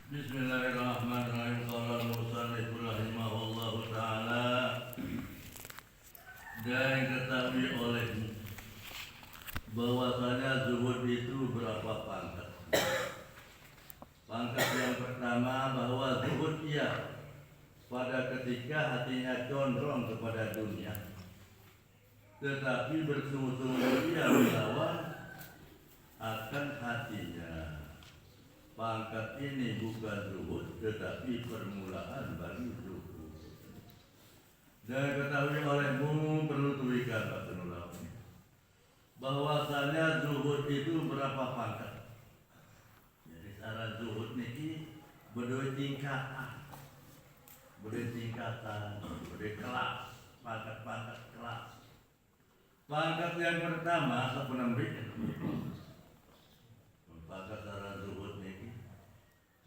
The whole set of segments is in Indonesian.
Bismillahirrahmanirrahim. Qala al-musannif rahimahullahu ta'ala. Dan ketahui olehmu bahwasanya zuhud itu berapa pangkat. Pangkat yang pertama bahwa zuhud ia pada ketika hatinya condong kepada dunia, tetapi bersungguh-sungguh ia melawan akan hatinya. Pangkat ini bukan zuhud, tetapi permulaan bagi zuhud. Dan ketahui olehmu, perlu tulikan Pak Penulau, bahwasanya zuhud itu berapa pangkat. Jadi secara zuhud ini berdua tingkatan, berdua kelas, pangkat-pangkat kelas. Pangkat yang pertama sebenarnya pangkat secara zuhud ini,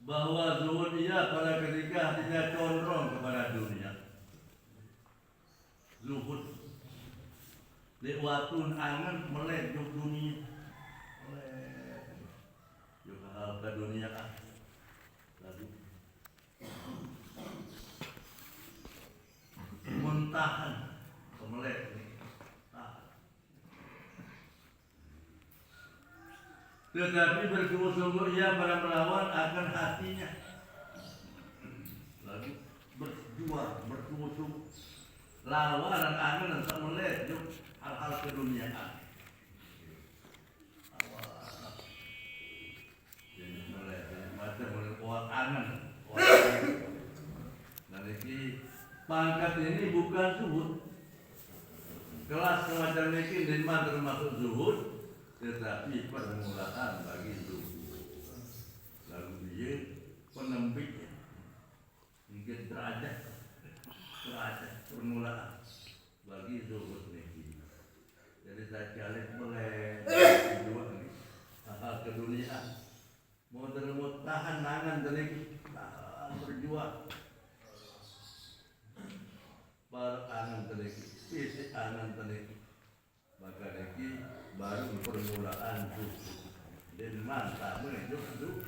bahwa zuhud ia pada ketika hatinya condong kepada dunia. Zuhud lewatun angan melek juk dunia, juk hal ke dunia lalu muntahan kemelek tetapi bersungguh-sungguh ia pada melawan akan hatinya, lalu berjuang bersungguh-sungguh lawan akan dan melek hal-hal keduniaan. Awal jadi melek macam orang angan. Dan ini pangkat ini bukan zuhud. Kelas semacam ini memang termasuk zuhud, tetapi permulaan bagi zuhud. Lalu dia penembik hingga derajat permulaan bagi zuhud ini. Jadi saya kali mulai dua nih hal keduniaan. Mau tahan nangan tadi tahan berjuang. Angan tadi, fisik angan tadi. Maka lagi baru permulaan zuhud. Dan mantap menuju zuhud.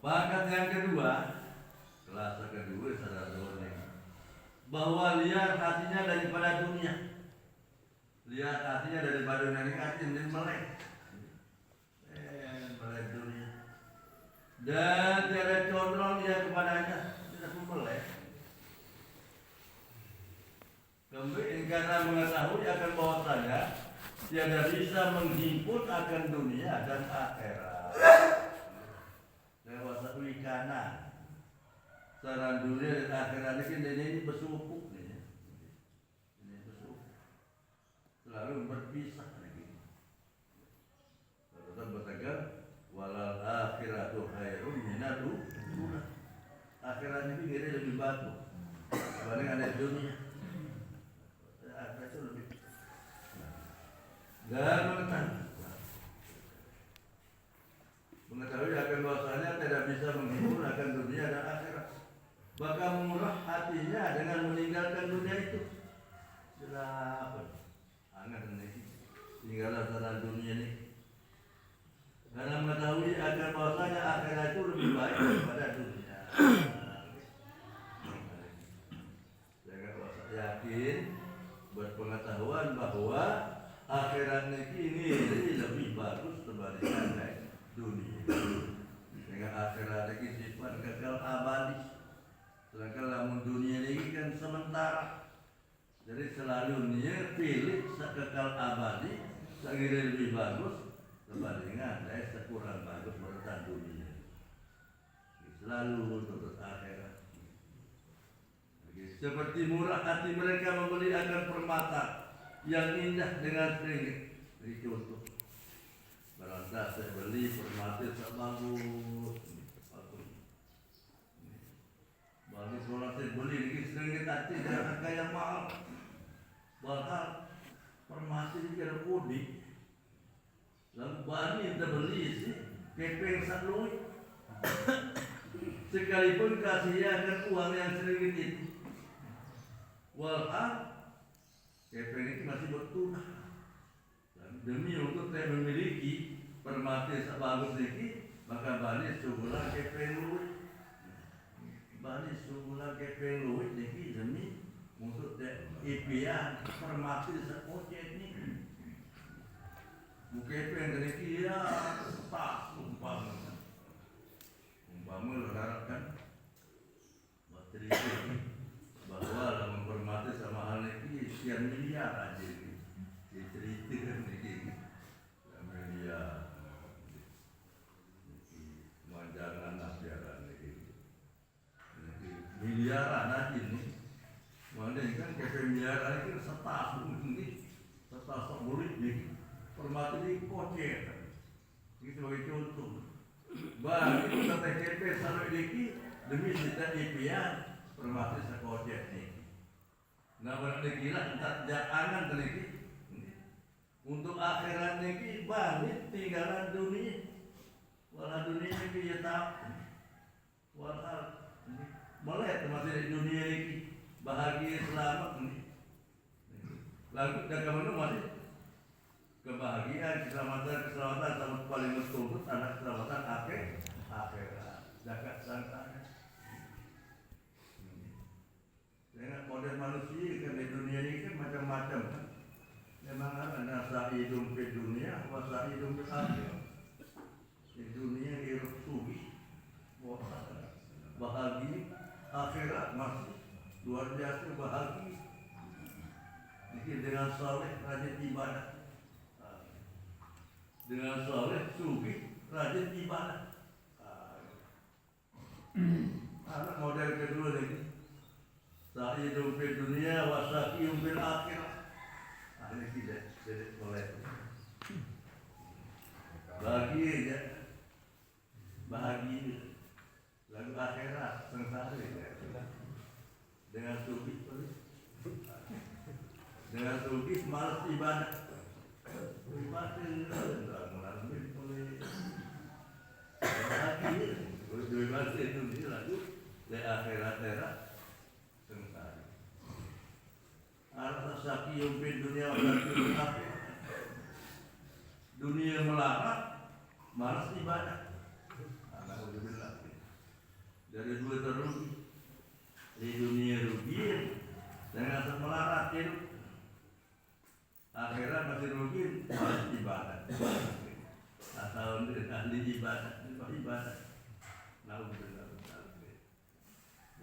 Pangkat yang kedua, kelas kedua secara zuhud, bahwa lihat hatinya daripada dunia. Lihat hatinya daripada dunia ini hatinya melek. Melek dunia. Dan tiada condong dia kepadanya, tidak melek. Kemudian karena mengetahui akan bahwasanya tiada bisa menghimpun akan dunia dan akhirat. Lewat satu ikanan. Secara dunia dan akhirat ini bersupuk nih. Ini bersupuk. Selalu berpisah lagi. Tetap bertegar walal akhiratu khairun minal ula. Akhirat ini kira lebih bagus dibanding ada dunia. Akhirat itu lebih. Dan mengetahui akan bahwasanya tidak bisa menghibur akan dunia dan akhirat. Bahkan murah hatinya dengan meninggalkan dunia itu. Jelas angan ini tinggallah dalam dunia ini. Karena mengetahui akan bahwasanya akhirat itu lebih baik daripada dunia. Jangan yakin berpengetahuan bahwa akhirat ini lebih bagus dibandingkan dunia. Dengan akhirat ini sifat kekal abadi. Sedangkan lamun dunia ini kan sementara. Jadi selalu dia pilih kekal abadi, sekiranya lebih bagus dibandingkan sekurang bagus menurut dunia. Selalu untuk akhirat. Seperti murah hati mereka membeli akan permata yang indah dengan ringgit. Ini contoh. Barangkali saya beli permata tak bagus. Bagus kalau saya beli ini ringgit hati dengan harga yang mahal. Bahkan permata ini kira kodi. Lalu bani kita beli sih kepeng sakluit. Sekalipun kasihkan uang yang sedikit itu. Walhal kepeng itu masih bertunah. Demi untuk saya memiliki permati sebagus niki maka bani sugulang kepeng luwih. Bani sugulang kepeng luwih niki demi untuk impian permati sekocet niki. Kepeng niki ya tak umpama lelarkan materi bahwa dalam permati sama hal niki sekian miliar aja ini diceritakan niki miliar. Jangan nasiharan ini miliaran aja nih, mana kan kepe miliaran itu setahun ini, setahun bulik nih, permati ini kocek, itu sebagai contoh. Bah kita kepe sampai diki demi kita impian permati sekocek nih. Nah berarti gila tak jangan teliti untuk akhirat nih balik tinggalan dunia. Walau dunia ini dia tahu, walau boleh termasuk di dunia ini bahagia selamat ini. Lalu jaga mana masih kebahagiaan, keselamatan sama paling betul anak keselamatan akhirat, jaga sangkanya. Dengan model manusia kan di dunia ini kan macam-macam kan. Memang ada sa'idun fi dunia, wa sa'idun fi akhirat. Di dunia hidup sugi, bahagia, akhirat masih luar biasa bahagia. Jadi dengan soleh rajin ibadah, dengan soleh sugi rajin ibadah. Anak model kedua lagi, sa'idun fid dunia wa sa'idun fil akhirat. Ini tidak boleh. Bahagia lalu akhirat sengsara dengan sugi malas ibadah melalui oleh bahagia itu lalu di akhirat sengsara. Arah sakiyum bin dunia walaupun akhirat. Dunia melarang malas ibadah. Dari dua terugi di dunia rugi dengan melarat hidup, akhirat masih rugi malas ibadah. Atau ahli ibadah,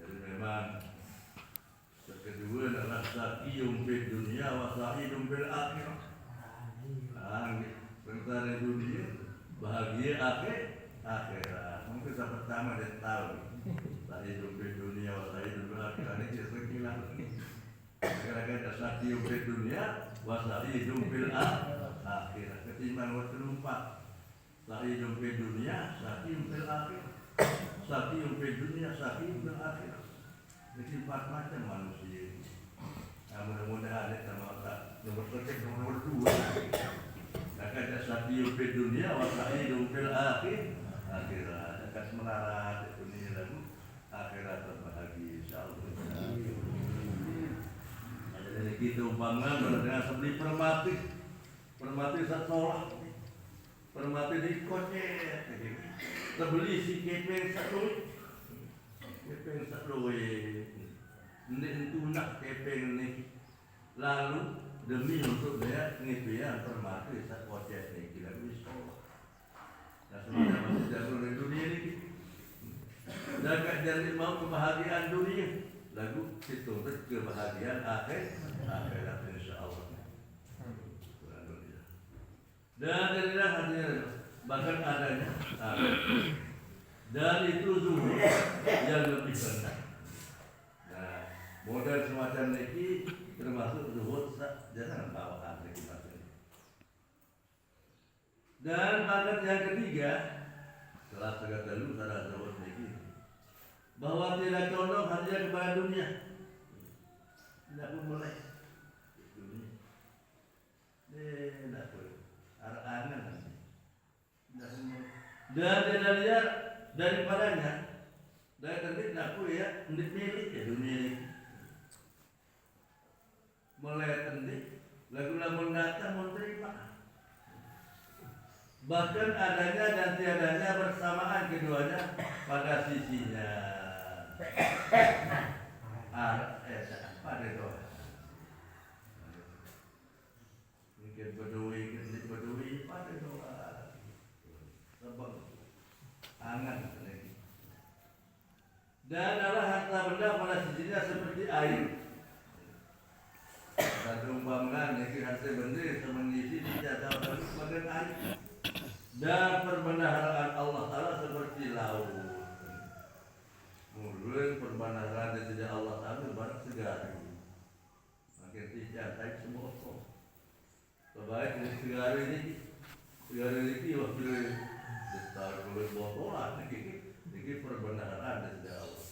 jadi memang kedua adalah sa'iyum fid dunia wa sa'idum fil akhirah. Sementara dunia bahagia akhirat. Mungkin kita pertama dia tahu sa'idum fid dunia wa sa'idum fil akhirah ini sekilas. Kadang-kadang sa'iyum fid dunia wa sa'idum fil akhirah. Ketimbang waktu lupa sa'idum fid dunia, sa'idum fil akhirah. Sa'idum fid dunia, sa'idum fil akhirah. Jadi 4 macam manusia. Mudah-mudahan ada nomor 1 nomor 2. Ada sa'idum fid dunia wa sa'idum fil akhirat. Akan melarat dunia lalu akhirat terbahagia insyaallah. Jadi kita umpama dengan seperti permati sekolah, permati di kocek, terbeli si kepeng satu, ini nak kepeng ni, lalu demi untuk dia ngipian permati sekocek ni kita bisa. Nah sebenarnya masih jauh dari dunia ni. Jaga jangan mau kebahagiaan dunia, lalu dituntut kebahagiaan akhirat insyaallah. Dan darilah hadirnya bahkan adanya dan itu zuhud yang lebih rendah. Nah model semacam ini termasuk zuhud jangan bawa kita. Dan bakat yang ketiga setelah segala dulu ada zuhud ini bahwa tidak condong hanya kepada dunia, tidak pun boleh dunia, tidak boleh arah-arah nanti, dan tidak lihat daripadanya, dari terbit tidak pun ya milik ya dunia ini, mulai terbit lagu-lagu datang menerima, bahkan adanya dan tiadanya bersamaan keduanya pada sisinya. Apa itu? Mungkin bedui, pada doa sebab hangat lagi. Dan adalah harta benda pada sisinya seperti air. Satu umpamakan yang harta benda mengisi tidak tahu bagian air. Dan perbendaharaan Allah Ta'ala seperti laut. Mungkin perbendaharaan tidak Allah Ta'ala barat segala. Makin tidak tahu semua orang. Sebaik dari segala ini waktu ditaruh oleh botolan, ini perbendaharaan tidak Allah.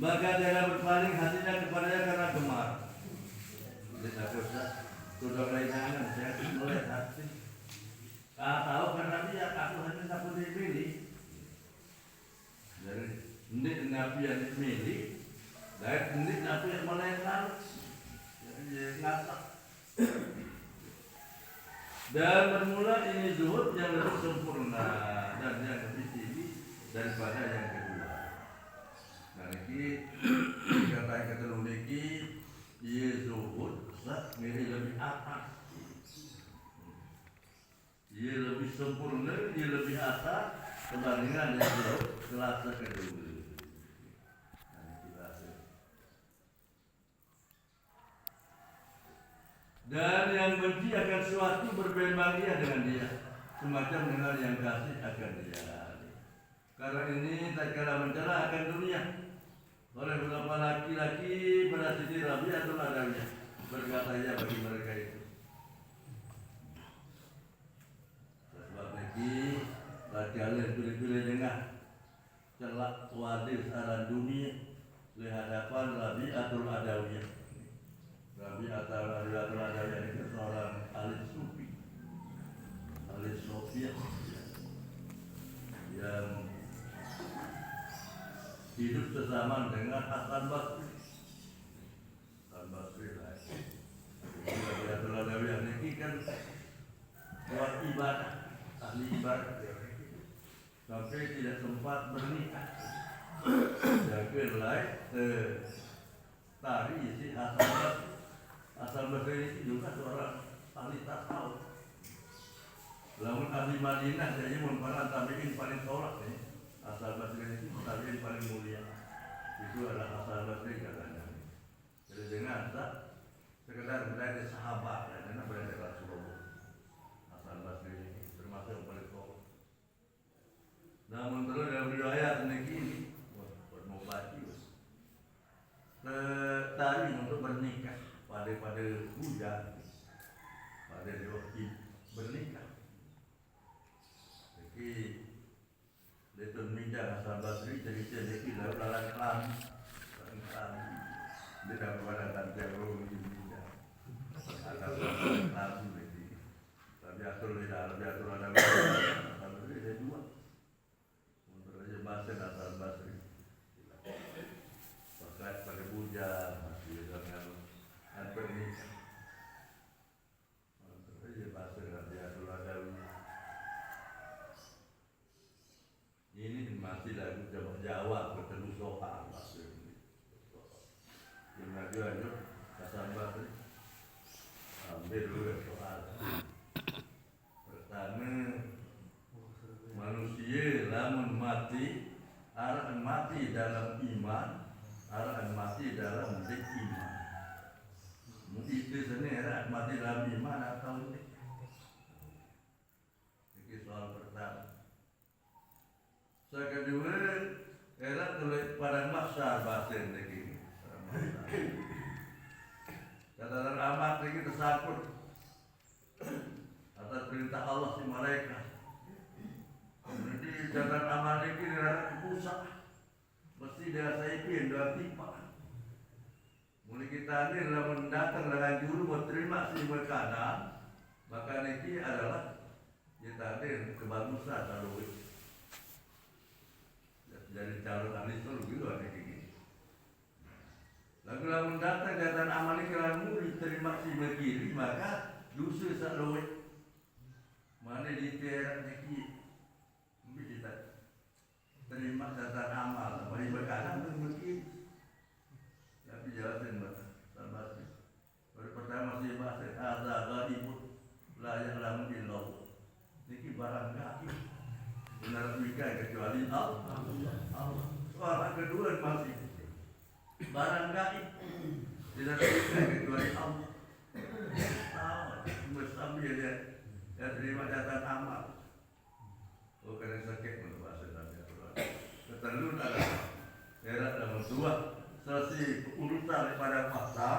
Maka dia berpaling hatinya kepadanya karena gemar. Tidak usah. Sudah kelainangan, saya mulai hati. Tahu karena dia aku hanya tak boleh pilih. Jadi ini nabi yang milih, dan ini nabi yang melainkan, jadi ngatak. Dan bermula ini zuhud yang lebih sempurna dan yang lebih tinggi daripada yang kedua. Nah ini kata yang kedua ini, ia zuhud. Ini lebih atas, ia lebih sempurna, ia lebih atas perbandingan yang jauh kelas kedua. Dan yang benci akan sesuatu berbanding dengan dia, semacam dengan yang kasih akan dia. Karena ini tak kala mencela akan dunia oleh beberapa laki-laki pada sisi Rabi atau adanya. Berkatanya bagi mereka itu. Sebab lagi kalian pilih-pilih dengan celak wadir saran dunia di hadapan Rabi'atul Adawiyah. Rabi'atul Adawiyah itu seorang ahli sufi, ahli sofiah yang hidup sezaman dengan Hasan Basri. Rabi'atul Adawiyah ini kan buat ibadah, ahli ibadah, sampai tidak sempat bernikah. Jadi lain tari si Hasan Basri ini juga seorang ahli tasawuf. Lamun ahli Madinah jadi merupakan tabi'in paling tolak nih. Hasan Basri ini tabi'in paling mulia. Itu adalah Hasan Basri katanya. Jadi dengan sekedar berada sahabat dan berada Rasulullah. Hasan Basri ini termasuk yang paling top. Namun terus dalam riwayat ini bermubati tari untuk bernikah pada budak, pada doa bernikah. Jadi Letun Mida Hasan Basri cerita dia lalu kelam. Dia dah berada dalam jalur ini. Ada lagu lagi. Rabi'atul Adawiyah ada dua. Untuk aja bahasa Hasan Basri. Pakai pada bujang masih dengan pernikah. Untuk aja bahasa Rabi'atul Adawiyah. Ini masih lagu Jawa bertemu soal masih. Yang lanjut Hasan Basri. Ambil dulu soal. Pertama, manusia lamun mati, akan mati dalam iman, akan mati dalam zik iman. Itu sendiri akan mati dalam iman atau zik. Ini soal pertama. Soal kedua, era tulis pada masa bahasa ini. Catatan amat ini tersangkut atas perintah Allah si malaikat. Jadi catatan amat ini adalah pusat. Mesti dia saya pin dua tipa. Mulai kita ini adalah mendatang dengan juru mau terima si berkadang. Maka ini adalah kita ini kebagusan kalau jadi calon ahli selalu gitu ada gini. Lalu lamun datang catatan amal ini kalau diterima si berkiri maka dosa selalu memberikan kecuali Allah. Soal kedua masih barang gaib tidak diberikan kecuali Allah. Mesti dia terima datang amal. Oh karena sakit menurut bahasa Nabi Al-Quran. Ketentuan adalah era dalam dua sesi urutan daripada fakta,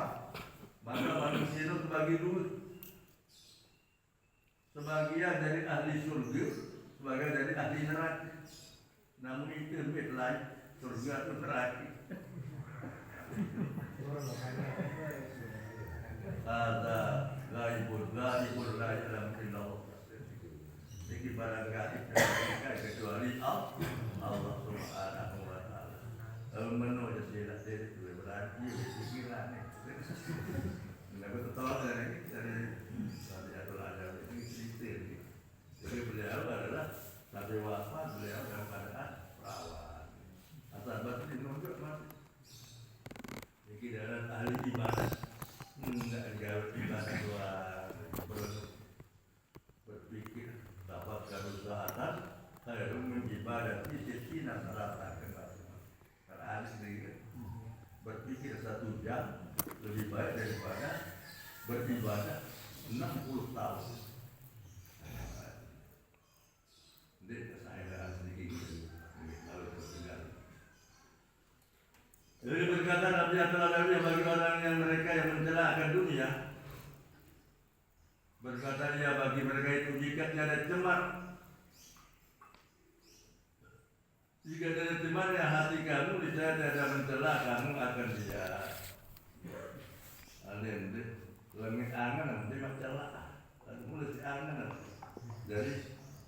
maka manusia itu terbagi dua. Sebagian dari ahli surga, sebagian dari ahli neraka. Namun itu lebih lain, surga itu neraka. Ada gaibul la ilaha illallah. Jadi barang gaib dan kecuali Allah Subhanahu wa taala. Menurut saya itu berarti pikiran ni. Kenapa tertolak dari Atul Adab ini cerita ni. Jadi beliau adalah sampai wafat beliau dalam keadaan perawan. Asal batu dinunjuk mati. Jadi dalam ahli ibadah tidak jauh ibadah berpikir dapat kerusakan harus mengibadah sisinan rata kembali. Karena ahli sendiri berpikir 1 jam lebih baik daripada beribadah 60 tahun. Jadi saya sedikit lalu tertinggal. Jadi berkata Nabi Al-Quran bagi orang yang mereka yang mencela akan dunia, berkata dia bagi mereka itu jika tiada cemar, jika tiada cemar yang hati kamu niscaya tiada mencela kamu akan dia. Alien deh, langit angan nanti mencela, lalu mulai si angan. Jadi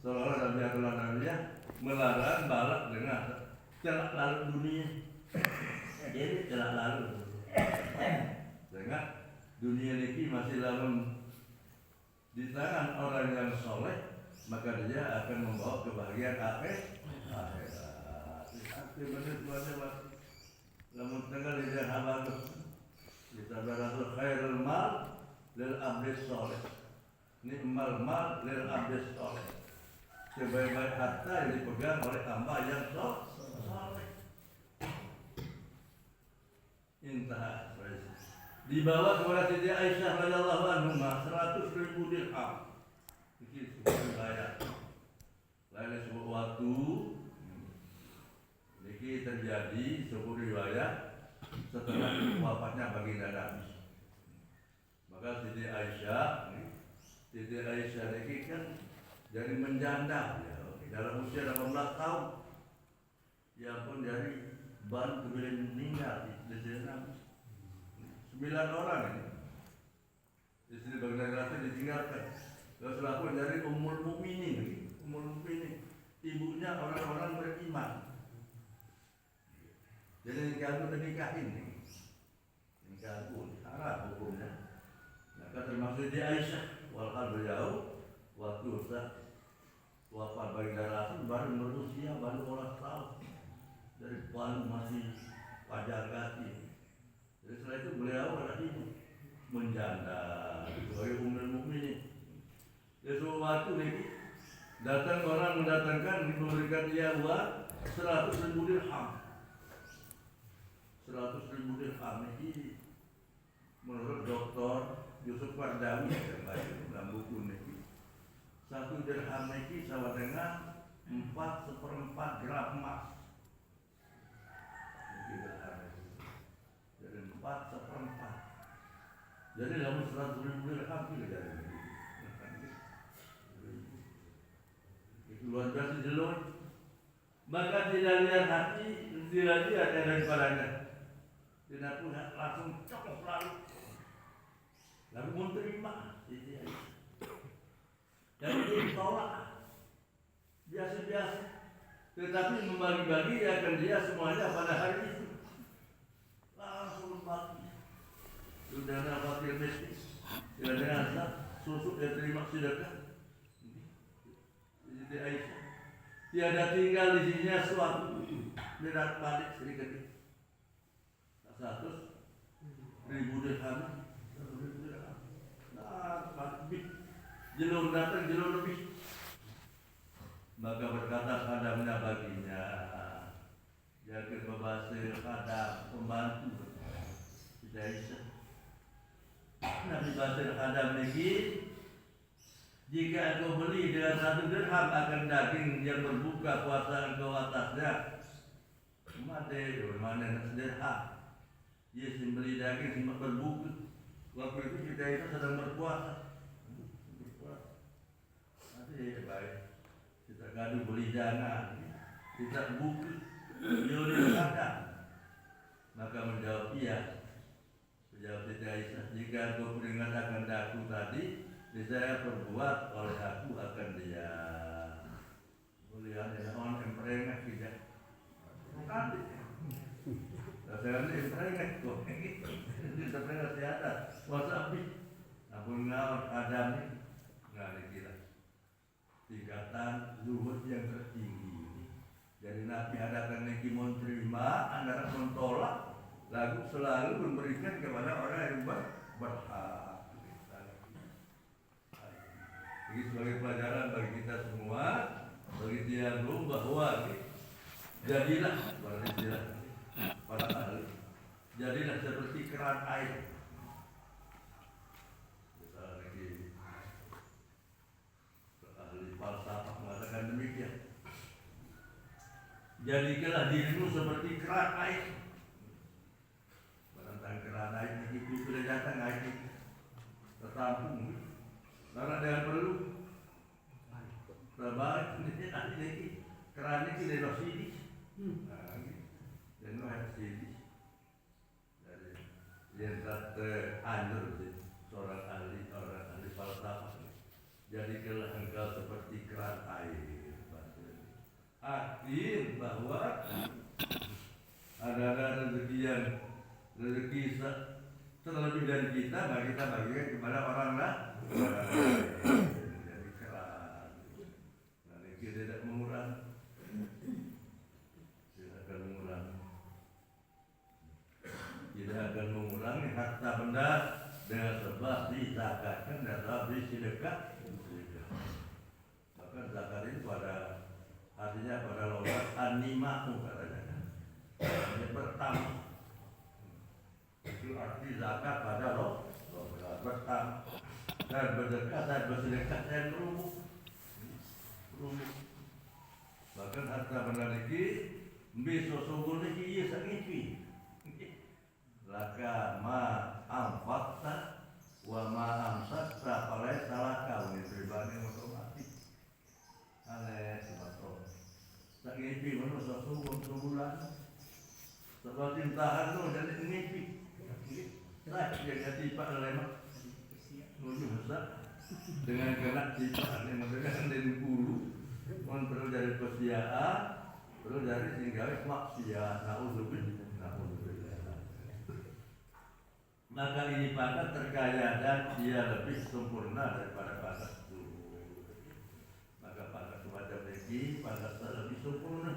seolah-olah Nabi Al-Quran melarang balak dengan celak lalu dunia. Jadi celak lalu dengan dunia ini masih dalam di tangan orang yang soleh, maka dia akan membawa kebahagiaan akhirat. Benar tuan-tuan, namun tengah lidah habatus kita beratur khairul mal lil abdis soleh, ni'mal mal lil abdis soleh. Sebaik-baik harta yang dipegang oleh hamba yang soleh. Intah. Dibawa kepada Siti Aisyah radhiyallahu anha 100.000 dirham. Ini sebuah bayar. Lain sebuah waktu ini terjadi sebuah riwayat setelah wafatnya baginda Nabi. Maka Siti Aisyah ini kan jadi menjanda ya, dalam usia 18 tahun. Ya pun dari ban kemudian meninggal di sana. 9 orang ini. Istri baginda Nabi ditinggalkan. Setelah pun dari Ummul Mukminin, ibunya orang-orang beriman. Jadi kalau nikahin nih, nikah pun haram hukumnya. Maka termasuk di Aisyah, walaupun beliau waktu wafat baginda Nabi baru berusia baru 12 tahun. Dari baru masih wajar gati. Jadi setelah itu beliau adalah ibu menjanda sebagai Ummul Mukminin. Sesuatu ini datang orang mendatangkan memberikan dia uang 100.000 dirham. 100.000 dirham ini menurut Dr. Yusuf Wardawi yang baca dalam buku ini, 1 dirham ini sama dengan 4/4 gram emas. Jadi 4/4. Jadi dalam 100.000 dirham itu jadi. Luar biasa jelur. Maka tidak lihat hati, tidak lihat daripadanya. Tidak pun langsung cokok lalu menerima. Jadi dia ditolak biasa-biasa. Tetapi membagi-bagi akan dia semuanya pada hari itu. Langsung bagi. Sudah ada fakir miskin, tidak ada asal, susu dia terima sedekah. Siti Aisyah tiada tinggal di sini suatu berat balik sedikit 100.000 dirham. Nah, jelur datang jelur lebih. Maka berkata khadamnya baginya, Jabir membasir khadam pembantu Siti Aisyah. Nabi basir khadam lagi, jika engkau beli dengan 1 dirham akan daging yang berbuka puasa engkau atasnya, mati mana dirham? Dia beli daging sempat berbuka. Waktu itu Siti Aisyah sedang berpuasa. Nanti baik, kita gaduh beli jangan, kita buka, yuri khadam. Maka menjawab iya. Menjawab Siti Aisyah, jika engkau peringatkan daku tadi, saya perbuat oleh aku akan dia. Mulia dengan orang yang merengek tidak. Nanti, saya ini merengek kok. Ini merengek di atas. Wasabi, aku ngawal Adam ini, nggak dikira. Tingkatan zuhud yang tertinggi. Jadi Nabi adakan neki menerima, anda mentolak, lalu selalu memberikan kepada orang yang berhak. Ini sebagai pelajaran bagi kita semua, bagi dia belum bahwa jadilah para ahli, jadilah seperti keran air. Kita lagi ahli falsafah mengatakan demikian. Jadikanlah dirimu seperti keran air. Tentang keran air ini sudah datang air ini tertampung. Karena dengan perlu terbalik ini kerannya tidak rosidi, dan rosidi dari yang kata anur seorang ahli falsafah. Jadi kalau engkau seperti keran air, arti bahwa ada rezeki terlebih dari kita, maka kita bagikan kepada orang lain. Jadi keras, nanti kita tidak mengurangi, tidak akan mengurangi harta benda dengan sebab dizakatkan dan habis sedekah. Maka zakat itu artinya pada logat animahu katanya. Yang pertama itu arti zakat pada logat pertama. Dan bersedekah dan rumah. Bahkan harta benda lagi, besok sungguh lagi ia sangat laka ma amfakta wa ma amsakta oleh salah kau ini pribadi otomatis. Aleh sebab sangat manusia sungguh sebulan. Sebab tintahan tu jadi ngipi. Saya jadi pak lemak. Dengan kena sifat yang menggunakan dari guru, perlu dari kesiaan, perlu dari tinggal maksiat. Naudzubillah. Maka ini pakat terkaya dan dia lebih sempurna daripada pakat dulu. Maka pakat semacam ini pakat lebih sempurna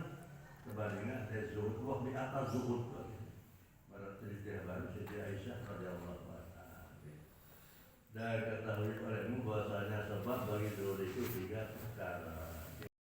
sebandingnya dari zuhud. Wah di atas zuhud. Pada cerita baru Siti Aisyah radhiyallahu anha. Dan ketahui olehmu bahasanya sebab bagi zuhud itu 3